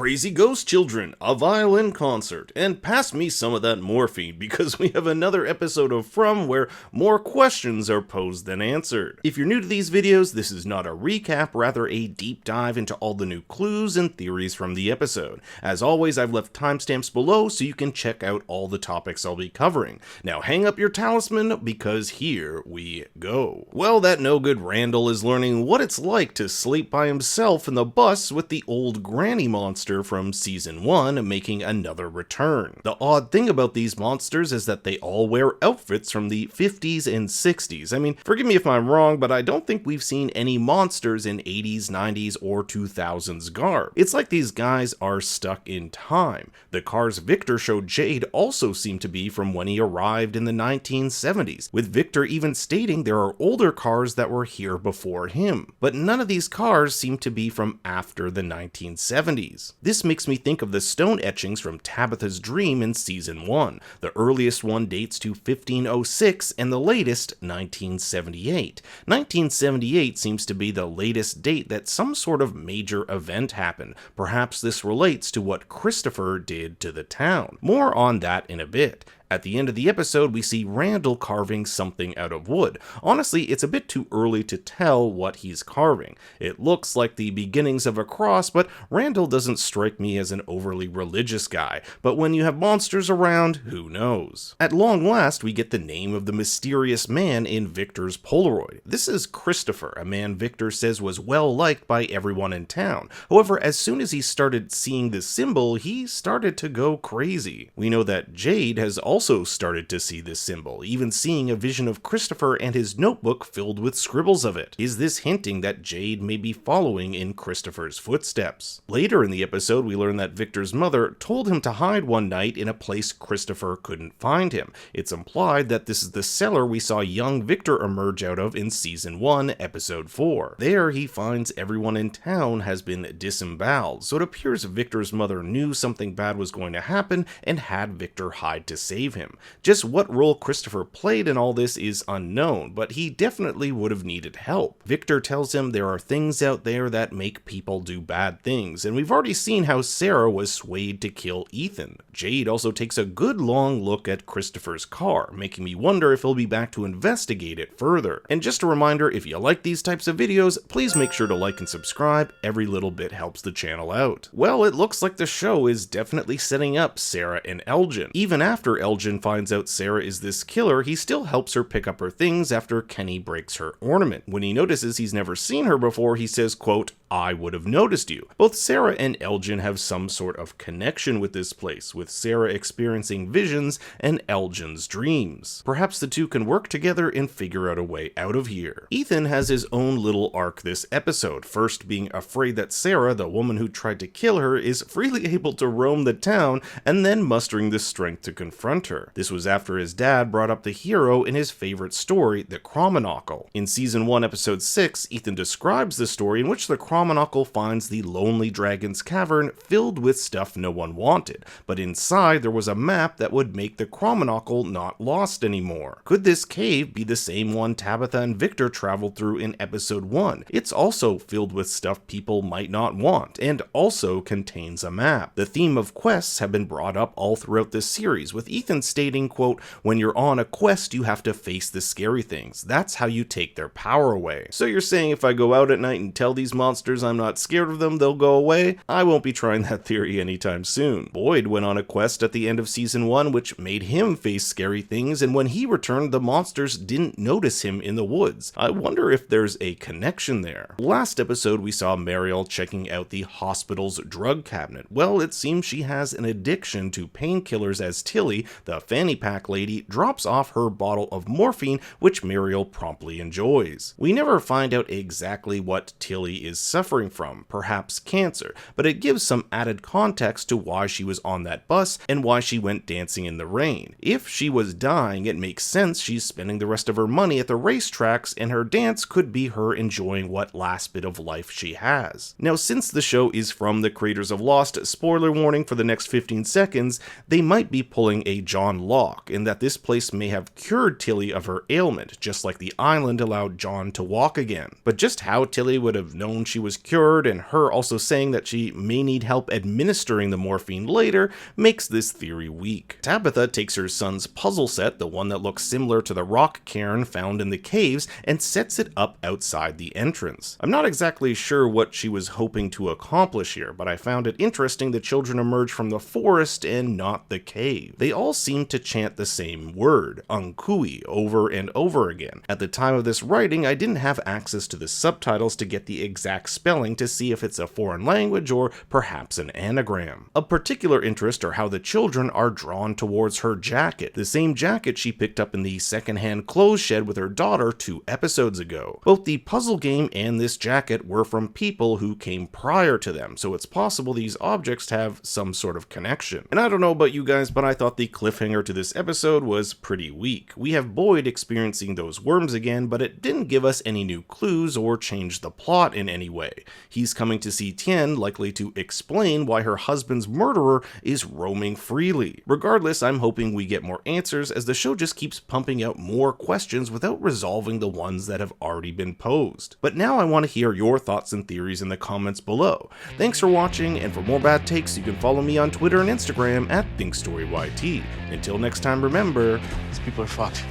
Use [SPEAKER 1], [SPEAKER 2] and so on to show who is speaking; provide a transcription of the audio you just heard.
[SPEAKER 1] crazy ghost children, a violin concert, and pass me some of that morphine because we have another episode of From where more questions are posed than answered. If you're new to these videos, this is not a recap, rather a deep dive into all the new clues and theories from the episode. As always, I've left timestamps below so you can check out all the topics I'll be covering. Now hang up your talisman because here we go. Well, that no-good Randall is learning what it's like to sleep by himself in the bus with the old granny monster from season 1 making another return. The odd thing about these monsters is that they all wear outfits from the 50s and 60s. I mean, forgive me if I'm wrong, but I don't think we've seen any monsters in 80s, 90s, or 2000s garb. It's like these guys are stuck in time. The cars Victor showed Jade also seem to be from when he arrived in the 1970s, with Victor even stating there are older cars that were here before him. But none of these cars seem to be from after the 1970s. This makes me think of the stone etchings from Tabitha's Dream in season 1. The earliest one dates to 1506 and the latest 1978. 1978 seems to be the latest date that some sort of major event happened. Perhaps this relates to what Christopher did to the town. More on that in a bit. At the end of the episode, we see Randall carving something out of wood. Honestly, it's a bit too early to tell what he's carving. It looks like the beginnings of a cross, but Randall doesn't strike me as an overly religious guy. But when you have monsters around, who knows? At long last, we get the name of the mysterious man in Victor's Polaroid. This is Christopher, a man Victor says was well liked by everyone in town. However, as soon as he started seeing the symbol, he started to go crazy. We know that Jade has also started to see this symbol, even seeing a vision of Christopher and his notebook filled with scribbles of it. Is this hinting that Jade may be following in Christopher's footsteps? Later in the episode, we learn that Victor's mother told him to hide one night in a place Christopher couldn't find him. It's implied that this is the cellar we saw young Victor emerge out of in season 1, episode 4. There, he finds everyone in town has been disemboweled, so it appears Victor's mother knew something bad was going to happen and had Victor hide to save him. Just what role Christopher played in all this is unknown, but he definitely would have needed help. Victor tells him there are things out there that make people do bad things, and we've already seen how Sara was swayed to kill Ethan. Jade also takes a good long look at Christopher's car, making me wonder if he'll be back to investigate it further. And just a reminder, if you like these types of videos, please make sure to like and subscribe. Every little bit helps the channel out. Well, it looks like the show is definitely setting up Sara and Elgin. Even after Elgin finds out Sara is this killer, he still helps her pick up her things after Kenny breaks her ornament. When he notices he's never seen her before, he says, quote, "I would have noticed you." Both Sara and Elgin have some sort of connection with this place, with Sara experiencing visions and Elgin's dreams. Perhaps the two can work together and figure out a way out of here. Ethan has his own little arc this episode, first being afraid that Sara, the woman who tried to kill her, is freely able to roam the town, and then mustering the strength to confront her. This was after his dad brought up the hero in his favorite story, the Cromenockle. In season 1, episode 6, Ethan describes the story in which the Cromenockle finds the Lonely Dragon's Cavern filled with stuff no one wanted, but inside there was a map that would make the Cromenockle not lost anymore. Could this cave be the same one Tabitha and Victor traveled through in episode 1? It's also filled with stuff people might not want, and also contains a map. The theme of quests have been brought up all throughout this series, with Ethan stating, quote, "When you're on a quest, you have to face the scary things. That's how you take their power away." So you're saying if I go out at night and tell these monsters I'm not scared of them, they'll go away? I won't be trying that theory anytime soon. Boyd went on a quest at the end of season 1 which made him face scary things, and when he returned, the monsters didn't notice him in the woods. I wonder if there's a connection there. Last episode we saw Marielle checking out the hospital's drug cabinet. Well, it seems she has an addiction to painkillers as Tilly, the fanny pack lady, drops off her bottle of morphine, which Marielle promptly enjoys. We never find out exactly what Tilly is suffering from, perhaps cancer, but it gives some added context to why she was on that bus and why she went dancing in the rain. If she was dying, it makes sense she's spending the rest of her money at the racetracks, and her dance could be her enjoying what last bit of life she has. Now, since the show is from the creators of Lost, spoiler warning for the next 15 seconds, they might be pulling a John Locke, in that this place may have cured Tilly of her ailment, just like the island allowed John to walk again. But just how Tilly would have known she was was cured, and her also saying that she may need help administering the morphine later makes this theory weak. Tabitha takes her son's puzzle set, the one that looks similar to the rock cairn found in the caves, and sets it up outside the entrance. I'm not exactly sure what she was hoping to accomplish here, but I found it interesting the children emerge from the forest and not the cave. They all seem to chant the same word, Unkui, over and over again. At the time of this writing, I didn't have access to the subtitles to get the exact spelling to see if it's a foreign language or perhaps an anagram. Of particular interest are how the children are drawn towards her jacket, the same jacket she picked up in the secondhand clothes shed with her daughter 2 episodes ago. Both the puzzle game and this jacket were from people who came prior to them, so it's possible these objects have some sort of connection. And I don't know about you guys, but I thought the cliffhanger to this episode was pretty weak. We have Boyd experiencing those worms again, but it didn't give us any new clues or change the plot in any way. He's coming to see Tien, likely to explain why her husband's murderer is roaming freely. Regardless, I'm hoping we get more answers, as the show just keeps pumping out more questions without resolving the ones that have already been posed. But now I want to hear your thoughts and theories in the comments below. Thanks for watching, and for more bad takes, you can follow me on Twitter and Instagram at ThinkStoryYT. Until next time, remember,
[SPEAKER 2] these people are fucked.